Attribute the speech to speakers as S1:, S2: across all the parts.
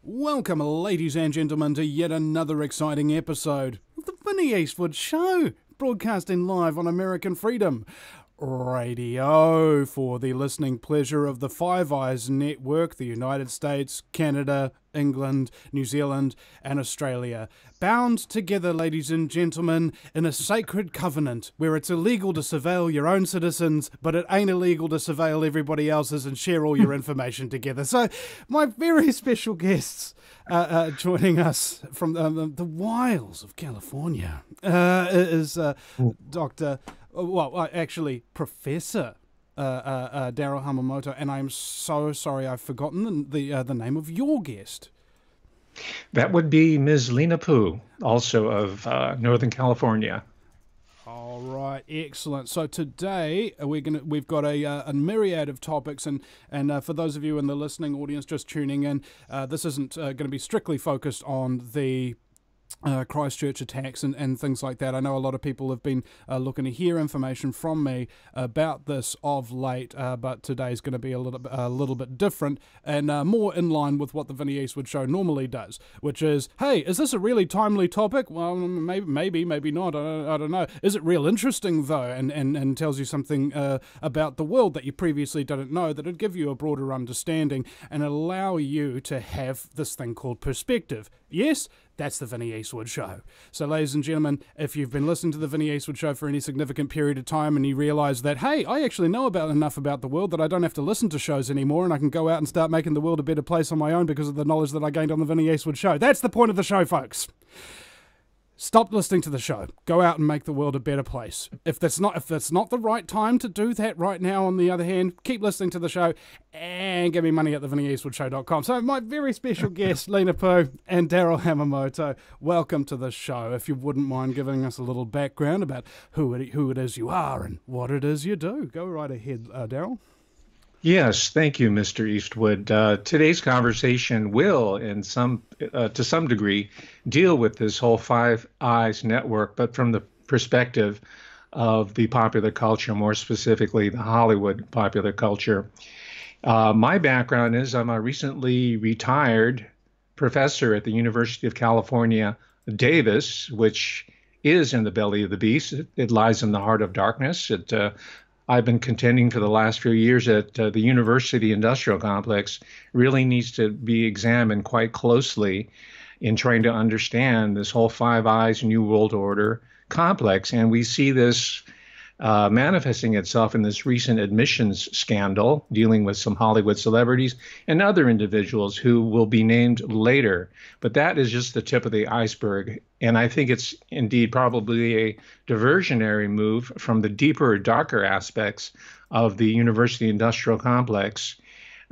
S1: Welcome, ladies and gentlemen, to yet another exciting episode of the Vinnie Eastwood Show, broadcasting live on American Freedom Radio for the listening pleasure of the Five Eyes Network, the United States, Canada, England, New Zealand, and Australia. Bound together, ladies and gentlemen, in a sacred covenant where it's illegal to surveil your own citizens, but it ain't illegal to surveil everybody else's and share all your information together. So, my very special guests joining us from the wilds of California is Dr. Professor Darryl Hamamoto, and I'm so sorry I've forgotten the name of your guest.
S2: That would be Ms. Lena Poo, also of Northern California.
S1: All right, excellent. So today we've got a myriad of topics, and for those of you in the listening audience just tuning in, this isn't going to be strictly focused on the Christchurch attacks and things like that. I know a lot of people have been looking to hear information from me about this of late, but today's going to be a little bit different and more in line with what the Vinnie Eastwood Show normally does, which is, hey, is this a really timely topic? Well, maybe not. I don't know. Is it real interesting though, and tells you something about the world that you previously didn't know, that would give you a broader understanding and allow you to have this thing called perspective. Yes, that's the Vinnie Eastwood Show. So, ladies and gentlemen, if you've been listening to the Vinnie Eastwood Show for any significant period of time and you realise that, hey, I actually know enough about the world that I don't have to listen to shows anymore and I can go out and start making the world a better place on my own because of the knowledge that I gained on the Vinnie Eastwood Show. That's the point of the show, folks. Stop listening to the show. Go out and make the world a better place. If that's not the right time to do that right now, on the other hand, keep listening to the show and give me money at thevinnieeastwoodshow.com. So my very special guests, Lena Poo and Darryl Hamamoto, welcome to the show. If you wouldn't mind giving us a little background about who it is you are and what it is you do. Go right ahead, Darryl.
S2: Yes, thank you, Mr. Eastwood. Today's conversation will, to some degree, deal with this whole Five Eyes network, but from the perspective of the popular culture, more specifically the Hollywood popular culture. My background is I'm a recently retired professor at the University of California, Davis, which is in the belly of the beast. It lies in the heart of darkness. I've been contending for the last few years that the university industrial complex really needs to be examined quite closely in trying to understand this whole Five Eyes New World Order complex. And we see this manifesting itself in this recent admissions scandal dealing with some Hollywood celebrities and other individuals who will be named later. But that is just the tip of the iceberg. And I think it's indeed probably a diversionary move from the deeper, darker aspects of the university industrial complex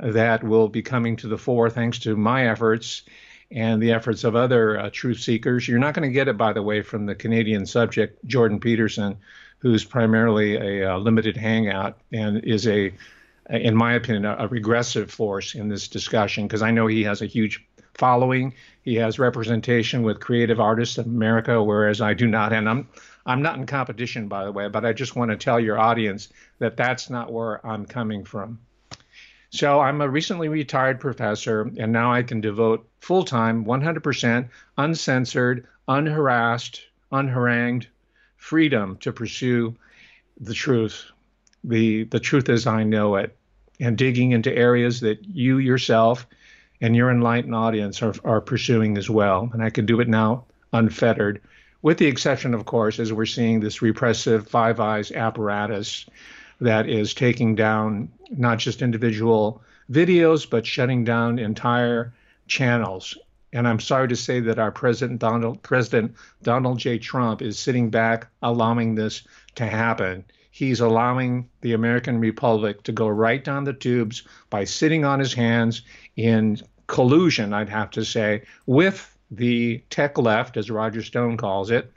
S2: that will be coming to the fore thanks to my efforts and the efforts of other truth seekers. You're not going to get it, by the way, from the Canadian subject, Jordan Peterson, who's primarily a limited hangout and is in my opinion, a regressive force in this discussion, because I know he has a huge following. He has representation with creative artists of America, whereas I do not. And I'm not in competition, by the way, but I just want to tell your audience that that's not where I'm coming from. So I'm a recently retired professor, and now I can devote full-time, 100%, uncensored, unharassed, unharangued freedom to pursue the truth, the truth as I know it, and digging into areas that you yourself and your enlightened audience are pursuing as well. And I can do it now unfettered, with the exception, of course, as we're seeing this repressive Five Eyes apparatus that is taking down not just individual videos, but shutting down entire channels. And I'm sorry to say that our President Donald J. Trump is sitting back, allowing this to happen. He's allowing the American Republic to go right down the tubes by sitting on his hands in collusion, I'd have to say, with the tech left, as Roger Stone calls it,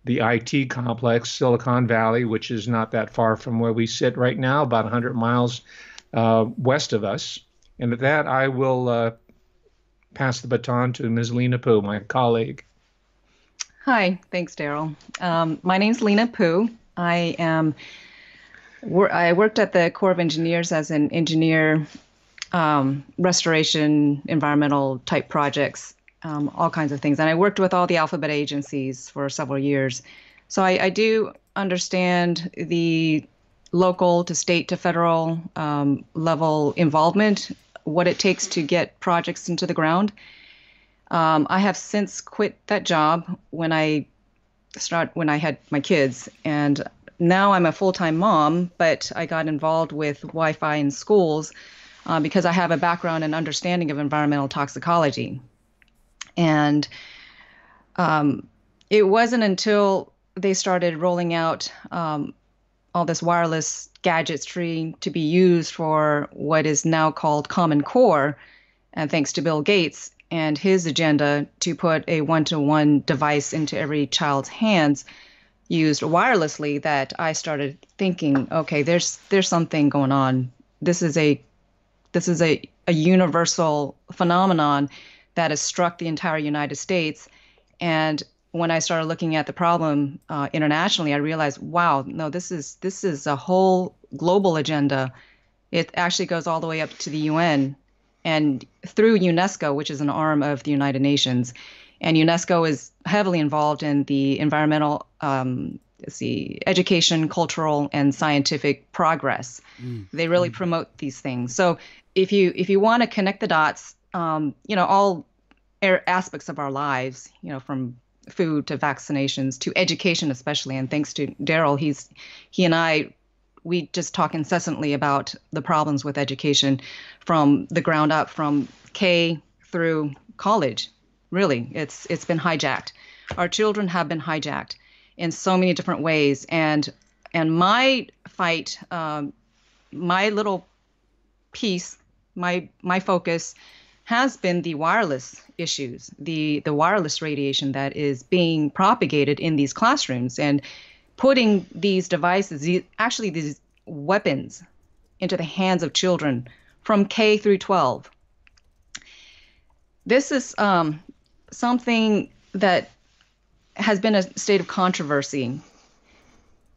S2: the IT complex, Silicon Valley, which is not that far from where we sit right now, about 100 miles west of us. And with that, I will pass the baton to Ms. Lena Poo, my colleague.
S3: Hi, thanks, Darryl. My name's Lena Poo. I worked at the Corps of Engineers as an engineer restoration, environmental type projects, all kinds of things. And I worked with all the alphabet agencies for several years. So I do understand the local to state to federal level involvement, what it takes to get projects into the ground. I have since quit that job when I had my kids, and now I'm a full-time mom, but I got involved with Wi-Fi in schools because I have a background and understanding of environmental toxicology. And it wasn't until they started rolling out all this wireless gadgetry to be used for what is now called Common Core, and thanks to Bill Gates and his agenda to put a one-to-one device into every child's hands used wirelessly, that I started thinking, okay, there's something going on. This is a universal phenomenon that has struck the entire United States. And when I started looking at the problem internationally, I realized, wow, no, this is a whole global agenda. It actually goes all the way up to the UN and through UNESCO, which is an arm of the United Nations. And UNESCO is heavily involved in the environmental, education, cultural, and scientific progress. They really promote these things. So if you want to connect the dots, all aspects of our lives, from food to vaccinations to education especially, and thanks to Darryl, he and I, we just talk incessantly about the problems with education from the ground up, from K through college. Really, it's been hijacked. Our children have been hijacked in so many different ways, and my fight, my little piece, my focus has been the wireless issues, the wireless radiation that is being propagated in these classrooms, and putting these devices, these weapons, into the hands of children from K through 12. This is something that has been a state of controversy.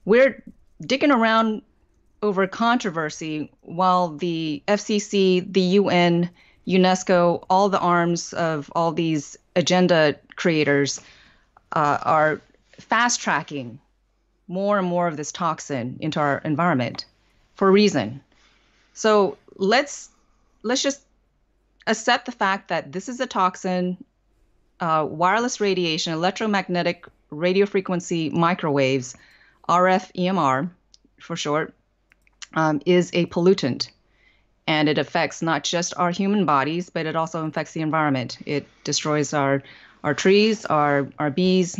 S3: We're digging around over controversy while the FCC, the UN, UNESCO, all the arms of all these agenda creators are fast-tracking more and more of this toxin into our environment for a reason. So let's just accept the fact that this is a toxin. Wireless radiation, electromagnetic radio frequency microwaves, RF EMR for short, is a pollutant. And it affects not just our human bodies, but it also affects the environment. It destroys our trees, our bees,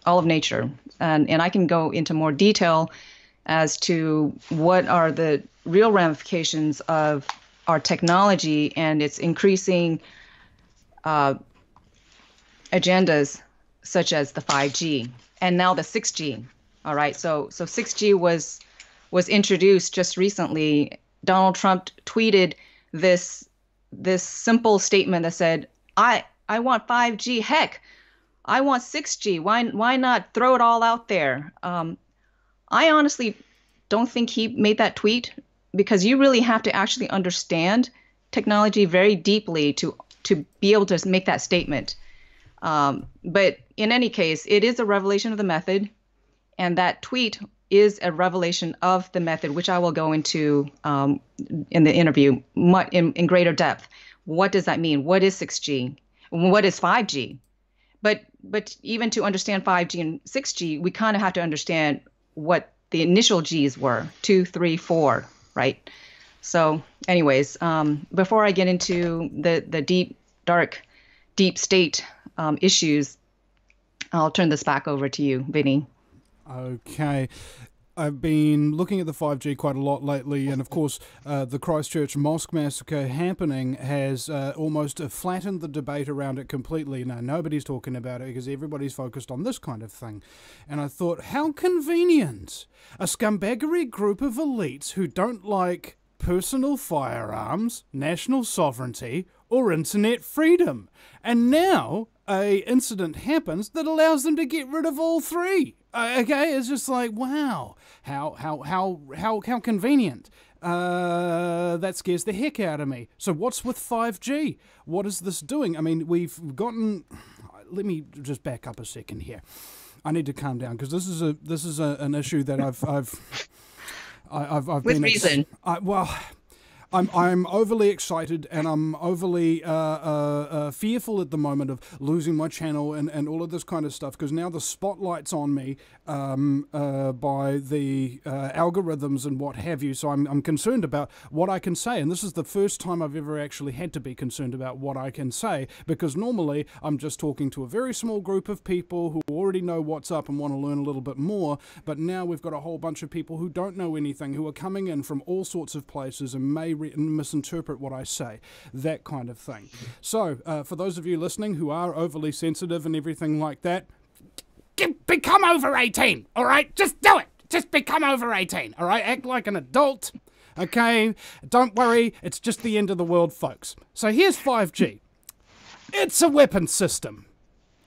S3: all of nature. And I can go into more detail as to what are the real ramifications of our technology and its increasing agendas, such as the 5G and now the 6G. All right, so 6G was introduced just recently. Donald Trump tweeted this simple statement that said, I want 5G. Heck, I want 6G. Why not throw it all out there? I honestly don't think he made that tweet, because you really have to actually understand technology very deeply to be able to make that statement. But in any case, it is a revelation of the method, and that tweet is a revelation of the method, which I will go into in the interview in greater depth. What does that mean? What is 6G? What is 5G? But even to understand 5G and 6G, we kind of have to understand what the initial G's were, 2, 3, 4, right? So anyways, before I get into the deep, dark, deep state issues, I'll turn this back over to you, Vinny.
S1: Okay. I've been looking at the 5G quite a lot lately, and of course the Christchurch mosque massacre happening has almost flattened the debate around it completely. Now, nobody's talking about it because everybody's focused on this kind of thing. And I thought, how convenient. A scumbaggery group of elites who don't like personal firearms, national sovereignty, or internet freedom. And now a incident happens that allows them to get rid of all three. Okay, it's just like, wow, how convenient. that scares the heck out of me. So what's with 5G? What is this doing? I mean, we've gotten... Let me just back up a second here. I need to calm down because this is an issue that I've
S3: With
S1: been...
S3: reason.
S1: I'm overly excited and I'm overly fearful at the moment of losing my channel and all of this kind of stuff because now the spotlight's on me by the algorithms and what have you. So I'm concerned about what I can say, and this is the first time I've ever actually had to be concerned about what I can say because normally I'm just talking to a very small group of people who already know what's up and want to learn a little bit more, but now we've got a whole bunch of people who don't know anything, who are coming in from all sorts of places and may misinterpret what I say, that kind of thing. So for those of you listening who are overly sensitive and everything like that, become over 18, all right? Just do it. Just become over 18, all right? Act like an adult, okay? Don't worry, it's just the end of the world, folks. So here's 5G. It's a weapon system,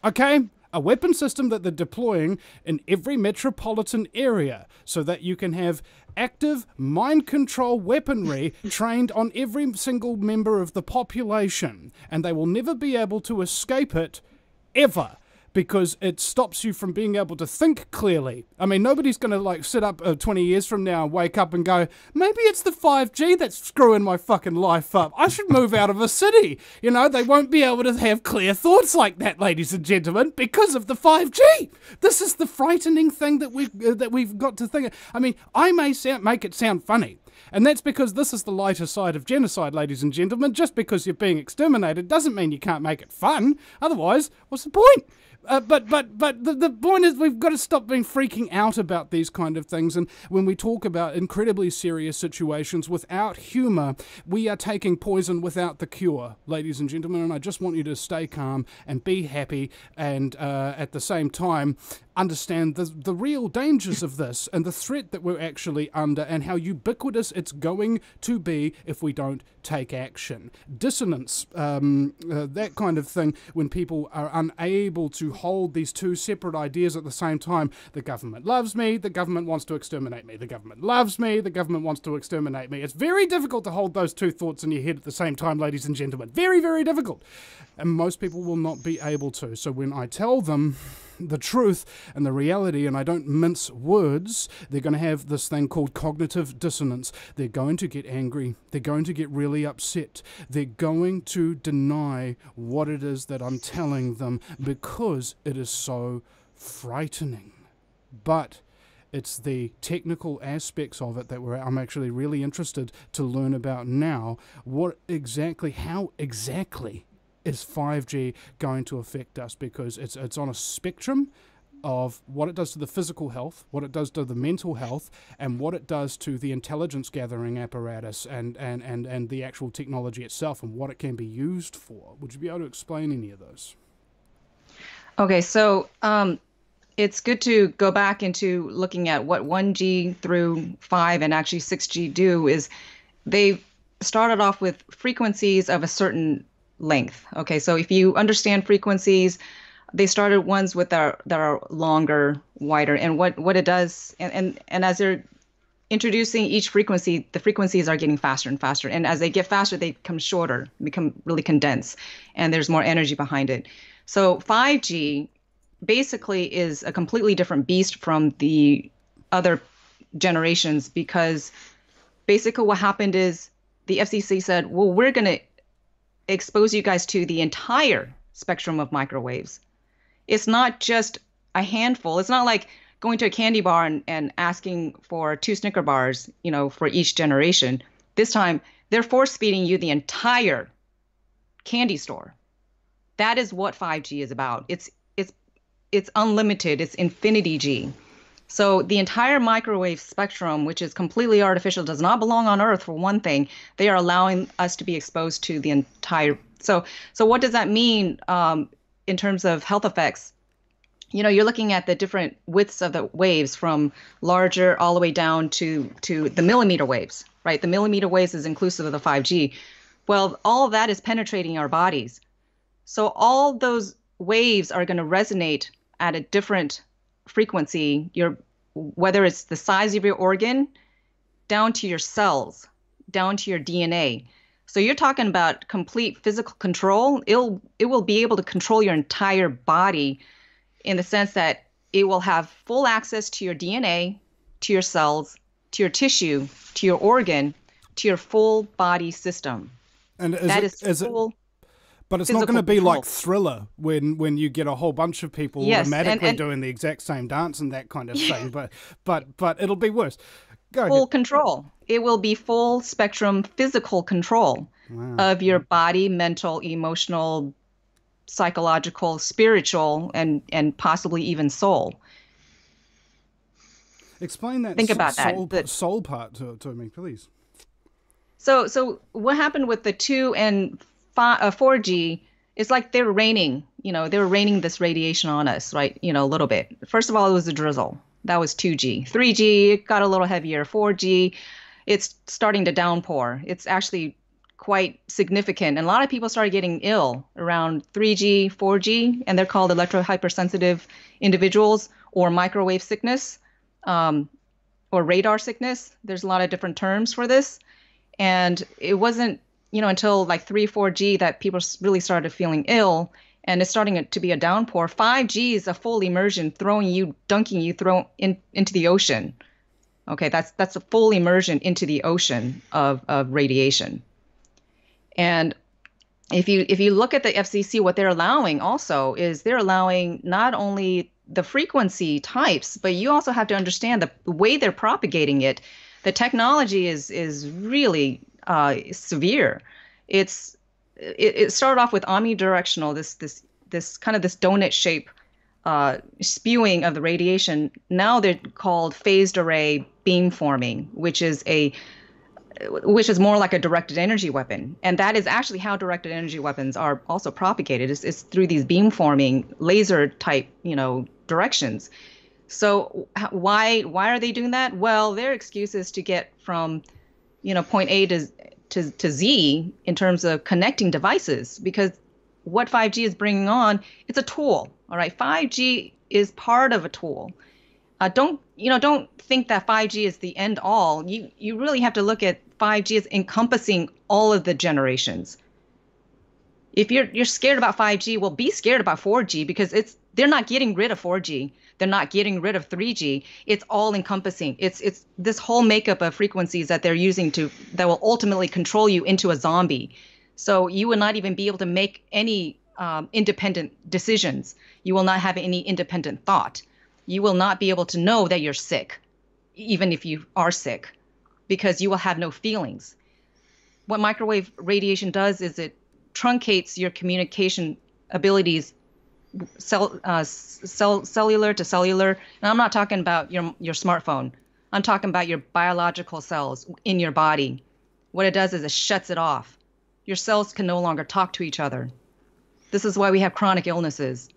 S1: okay? A weapon system that they're deploying in every metropolitan area so that you can have active mind control weaponry trained on every single member of the population. And they will never be able to escape it, ever. Because it stops you from being able to think clearly. I mean, nobody's going to like sit up 20 years from now and wake up and go, maybe it's the 5G that's screwing my fucking life up. I should move out of a city. You know, they won't be able to have clear thoughts like that, ladies and gentlemen, because of the 5G. This is the frightening thing that we've got to think. I mean, I may make it sound funny. And that's because this is the lighter side of genocide, ladies and gentlemen. Just because you're being exterminated doesn't mean you can't make it fun. Otherwise, what's the point? But the point is we've got to stop being freaking out about these kind of things. And when we talk about incredibly serious situations without humour, we are taking poison without the cure, ladies and gentlemen. And I just want you to stay calm and be happy and at the same time understand the real dangers of this and the threat that we're actually under and how ubiquitous it's going to be if we don't take action. Dissonance, that kind of thing, when people are unable to hold these two separate ideas at the same time. The government loves me, the government wants to exterminate me. The government loves me, the government wants to exterminate me. It's very difficult to hold those two thoughts in your head at the same time, ladies and gentlemen. Very, very difficult. And most people will not be able to. So when I tell them the truth and the reality, and I don't mince words, they're going to have this thing called cognitive dissonance. They're going to get angry. They're going to get really upset. They're going to deny what it is that I'm telling them because it is so frightening. But it's the technical aspects of it that I'm actually really interested to learn about now. How exactly is 5G going to affect us? Because it's on a spectrum of what it does to the physical health, what it does to the mental health, and what it does to the intelligence gathering apparatus and the actual technology itself and what it can be used for. Would you be able to explain any of those?
S3: Okay, so it's good to go back into looking at what 1G through 5 and actually 6G do is they started off with frequencies of a certain length. Okay, so if you understand frequencies, they started ones with that are longer, wider, and what it does, and as they're introducing each frequency, the frequencies are getting faster and faster, and as they get faster, they become shorter, become really condensed, and there's more energy behind it. So 5G basically is a completely different beast from the other generations because basically what happened is the FCC said, well, we're going to expose you guys to the entire spectrum of microwaves. It's not just a handful. It's not like going to a candy bar and asking for 2 Snicker bars, for each generation. This time, they're force feeding you the entire candy store. That is what 5G is about. It's unlimited. It's infinity G. So the entire microwave spectrum, which is completely artificial, does not belong on Earth, for one thing. They are allowing us to be exposed to the entire. So what does that mean in terms of health effects? You're looking at the different widths of the waves from larger all the way down to the millimeter waves, right? The millimeter waves is inclusive of the 5G. Well, all of that is penetrating our bodies. So all those waves are going to resonate at a different frequency. Whether it's the size of your organ, down to your cells, down to your DNA. So you're talking about complete physical control. It will be able to control your entire body in the sense that it will have full access to your DNA, to your cells, to your tissue, to your organ, to your full body system.
S1: And
S3: That is full.
S1: But it's not going to be like Thriller when you get a whole bunch of people automatically doing the exact same dance and that kind of thing. But it'll be worse. Go
S3: full
S1: ahead.
S3: Control. It will be full spectrum physical control of your body, mental, emotional, psychological, spiritual, and possibly even soul.
S1: Explain that.
S3: Think about
S1: that soul part to me, please.
S3: So what happened with the 2 and 4G is like they were raining this radiation on us, right? A little bit. First of all, it was a drizzle. That was 2G. 3G, it got a little heavier. 4G, it's starting to downpour. It's actually quite significant. And a lot of people started getting ill around 3G, 4G, and they're called electrohypersensitive individuals or microwave sickness or radar sickness. There's a lot of different terms for this. And it wasn't, until like 3, 4G that people really started feeling ill, and it's starting to be a downpour. 5G is a full immersion, dunking you into the ocean. Okay, that's a full immersion into the ocean of radiation. And if you look at the FCC, what they're allowing also is they're allowing not only the frequency types, but you also have to understand the way they're propagating it. The technology is really severe. It started off with omnidirectional, this kind of this donut shape spewing of the radiation. Now they're called phased array beamforming, which is more like a directed energy weapon. And that is actually how directed energy weapons are also propagated. It's through these beamforming laser type, directions. So why are they doing that? Well, their excuse is to get from, point A to Z in terms of connecting devices, because what 5G is bringing on, it's a tool. All right, 5G is part of a tool. Don't think that 5G is the end all. You really have to look at 5G as encompassing all of the generations. If you're scared about 5G, well, be scared about 4G, because they're not getting rid of 4G. They're not getting rid of 3G. It's all encompassing. It's this whole makeup of frequencies that they're using that will ultimately control you into a zombie. So you will not even be able to make any independent decisions. You will not have any independent thought. You will not be able to know that you're sick, even if you are sick, because you will have no feelings. What microwave radiation does is it truncates your communication abilities, cellular to cellular. And I'm not talking about your smartphone. I'm talking about your biological cells in your body. What it does is it shuts it off. Your cells can no longer talk to each other. This is why we have chronic illnesses.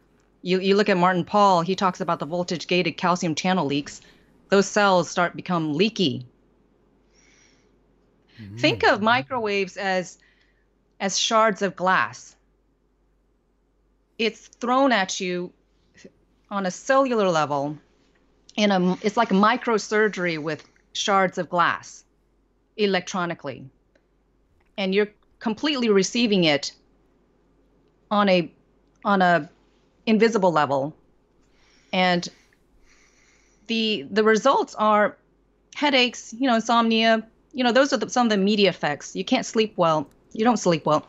S3: You look at Martin Pall, he talks about the voltage-gated calcium channel leaks. Those cells become leaky. Mm-hmm. Think of microwaves as shards of glass. It's thrown at you on a cellular level. It's like microsurgery with shards of glass electronically. And you're completely receiving it on a invisible level. And the results are headaches, insomnia. Those are some of the immediate effects. You can't sleep well. You don't sleep well.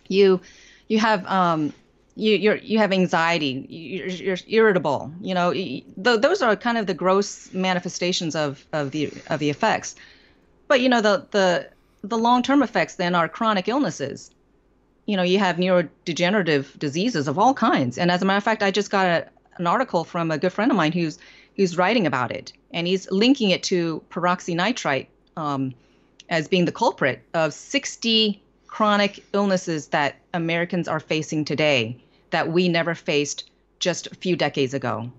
S3: You have you have anxiety. You're irritable. Those are kind of the gross manifestations of the effects. But the long-term effects then are chronic illnesses. You have neurodegenerative diseases of all kinds. And as a matter of fact, I just got an article from a good friend of mine who's writing about it, and he's linking it to peroxynitrite as being the culprit of 60 chronic illnesses that Americans are facing today that we never faced just a few decades ago.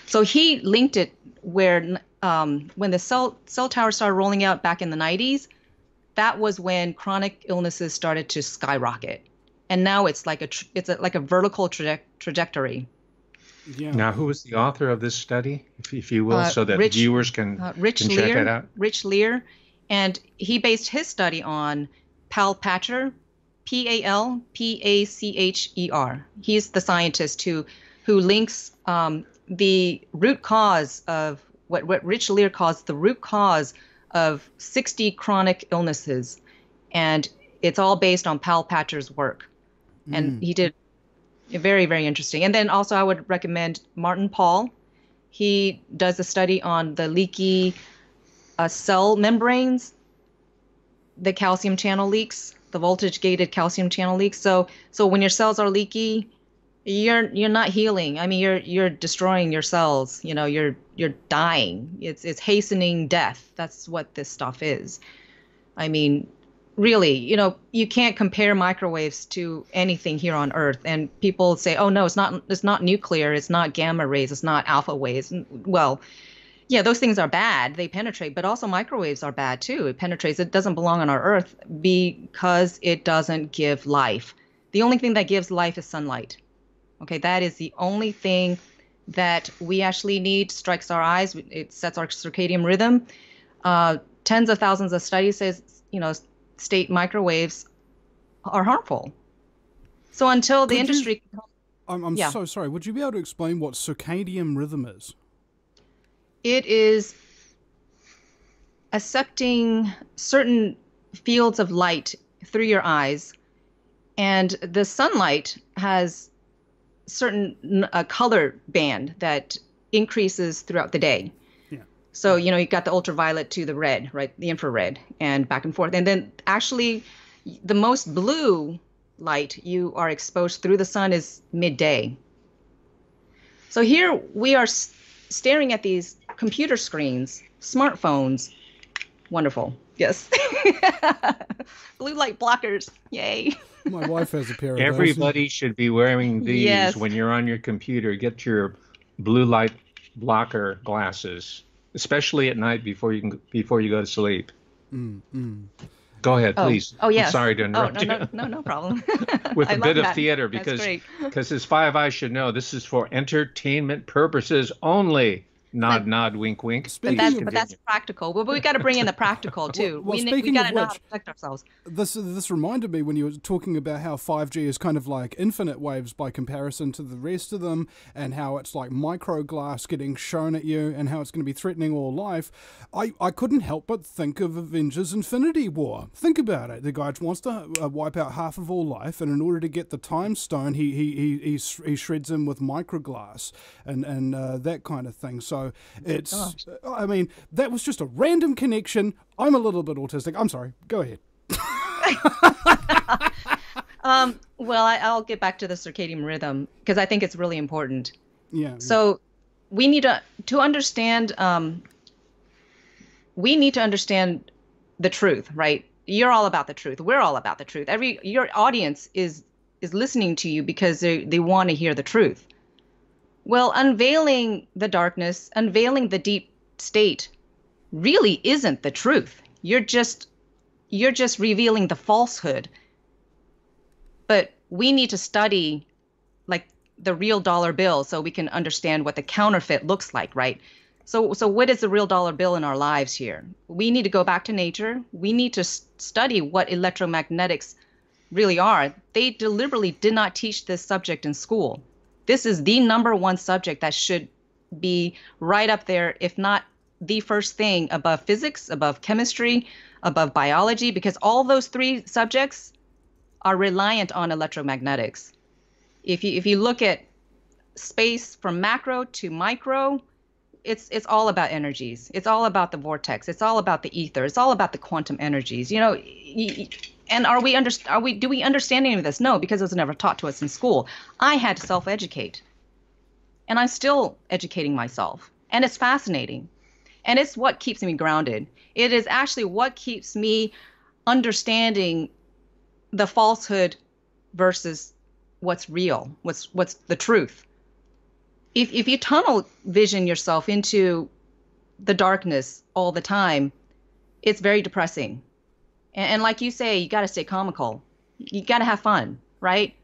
S3: So he linked it where when the cell towers started rolling out back in the 90s, that was when chronic illnesses started to skyrocket. And now it's like a vertical trajectory.
S1: Yeah.
S2: Now, who was the author of this study, if you will, so that
S3: Rich
S2: viewers can
S3: Rich
S2: check it
S3: Lear,
S2: out?
S3: Rich Lear, and he based his study on Palpacher, Palpacher. He's the scientist who links the root cause of what Rich Lear calls the root cause of 60 chronic illnesses, and it's all based on Palpacher's work. And he did very, very interesting. And then also I would recommend Martin Pall. He does a study on the leaky cell membranes, the calcium channel leaks, the voltage gated calcium channel leaks. So when your cells are leaky, you're not healing. I mean, you're destroying your cells. You know, you're dying. It's hastening death. That's what this stuff is. I mean, really, you know, you can't compare microwaves to anything here on Earth. And people say, "Oh no, it's not nuclear, it's not gamma rays, it's not alpha waves." Well, yeah, those things are bad. They penetrate, but also microwaves are bad too. It penetrates. It doesn't belong on our Earth because it doesn't give life. The only thing that gives life is sunlight. Okay, that is the only thing that we actually need. Strikes our eyes. It sets our circadian rhythm. Tens of thousands of studies says, you know, state microwaves are harmful. So until the industry,
S1: I'm
S3: yeah,
S1: so sorry. Would you be able to explain what circadian rhythm is?
S3: it is accepting certain fields of light through your eyes, and the sunlight has certain color band that increases throughout the day. So, you know, you got the ultraviolet to the red, right? The infrared and back and forth. And then actually the most blue light you are exposed through the sun is midday. So here we are staring at these computer screens, smartphones. Wonderful. Yes. Blue light blockers. Yay.
S1: My wife has a pair of
S2: Everybody should be wearing these
S3: Yes.
S2: when you're on your computer. Get your blue light blocker glasses, especially at night before you go to sleep. Go ahead, please.
S3: Oh, yes.
S2: I'm sorry to interrupt you.
S3: No problem.
S2: With
S3: I
S2: a
S3: love
S2: bit of
S3: that.
S2: theater,
S3: That's great.
S2: because as Five Eyes should know, this is for entertainment purposes only. Nod, nod, wink, wink.
S3: But that's practical. But we got to bring in the practical too.
S1: Well,
S3: we
S1: speaking
S3: got to
S1: of
S3: know how
S1: which,
S3: to protect ourselves.
S1: This reminded me when you were talking about how 5G is kind of like infinite waves by comparison to the rest of them, and how it's like micro glass getting shown at you, and how it's going to be threatening all life. I couldn't help but think of Avengers Infinity War. Think about it. The guy wants to wipe out half of all life, and in order to get the time stone, he shreds him with microglass and that kind of thing. So it's, I mean, that was just a random connection. I'm a little bit autistic. I'm sorry. Go ahead.
S3: Well, I'll get back to the circadian rhythm because I think it's really important.
S1: Yeah.
S3: So we need to understand. We need to understand the truth, right? You're all about the truth. We're all about the truth. Your audience is listening to you because they want to hear the truth. Well, unveiling the darkness, unveiling the deep state really isn't the truth. You're just revealing the falsehood. But we need to study like the real dollar bill so we can understand what the counterfeit looks like, right? So what is the real dollar bill in our lives here? We need to go back to nature. We need to study what electromagnetics really are. They deliberately did not teach this subject in school. This is the number one subject that should be right up there, if not the first thing, above physics, above chemistry, above biology, because all those three subjects are reliant on electromagnetics. If you look at space from macro to micro, it's all about energies. It's all about the vortex. It's all about the ether. It's all about the quantum energies. You know, and do we understand any of this? No, because it was never taught to us in school. I had to self-educate, and I'm still educating myself, and it's fascinating, and it's what keeps me grounded. It is actually what keeps me understanding the falsehood versus what's real, what's the truth. If you tunnel vision yourself into the darkness all the time, it's very depressing. And like you say, you got to stay comical. You got to have fun, right?